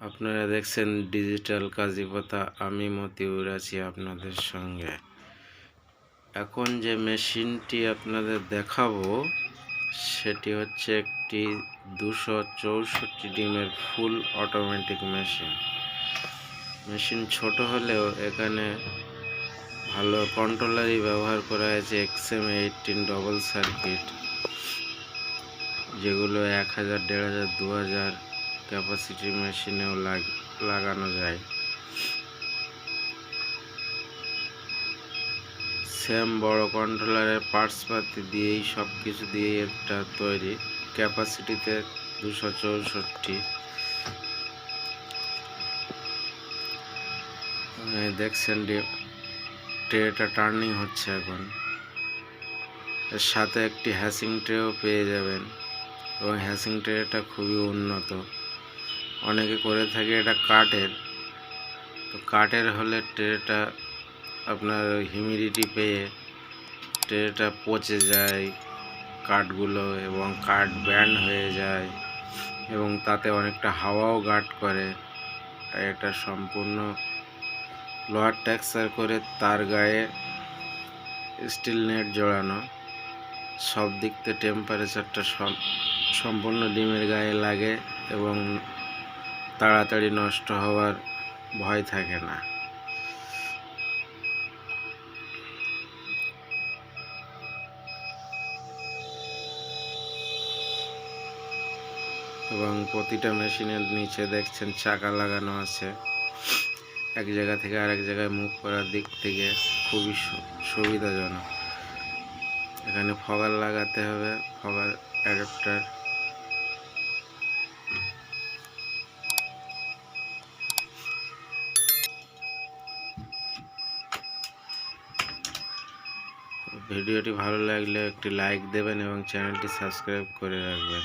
আপনারা দেখছেন ডিজিটাল কাজীপোতা। আমি মতিউর আছি আপনাদের সঙ্গে। এখন যে মেশিনটি আপনাদের দেখাবো সেটি হচ্ছে একটি 264 ডিমের ফুল অটোমেটিক মেশিন ছোট হলেও এখানে ভালো কন্ট্রোলারই ব্যবহার করা হয়েছে XM18 ডবল সার্কিট, যেগুলো 1000, 1500, 2000 ক্যাপাসিটির মেশিনেও লাগানো যায়। সেম বড় কন্ট্রোলারের পার্টসপাতি দিয়েই সব কিছু দিয়েই একটা তৈরি, ক্যাপাসিটিতে 264। দেখছেন ট্রেটা টার্নিং হচ্ছে এখন। এর সাথে একটি হ্যাসিং ট্রেও পেয়ে যাবেন, এবং হ্যাসিং ট্রেটা খুবই উন্নত। অনেকে করে থাকে এটা কাঠের, তো কাঠের হলে ট্রেটা আপনার হিউমিডিটি পেয়ে ট্রেটা পচে যায় কাঠগুলো, এবং কাঠ ব্যান্ড হয়ে যায়, এবং তাতে অনেকটা হাওয়াও গার্ড করে। এটা সম্পূর্ণ লোহার টেক্সচার করে তার গায়ে স্টিল নেট জড়ানো। সব দিক থেকে টেম্পারেচারটা সম্পূর্ণ ডিমের গায়ে লাগে, এবং তাড়াতাড়ি নষ্ট হওয়ার ভয় থাকে না। এবং প্রতিটা মেশিনের নিচে দেখছেন চাকা লাগানো আছে। এক জায়গা থেকে আরেক জায়গায় মুভ করার দিক থেকে খুবই সুবিধাজনক। এখানে ফগার লাগাতে হবে, ফগার অ্যাডাপ্টার। ভিডিওটি ভালো লাগলে একটি লাইক দেবেন এবং চ্যানেলটি সাবস্ক্রাইব করে রাখবেন।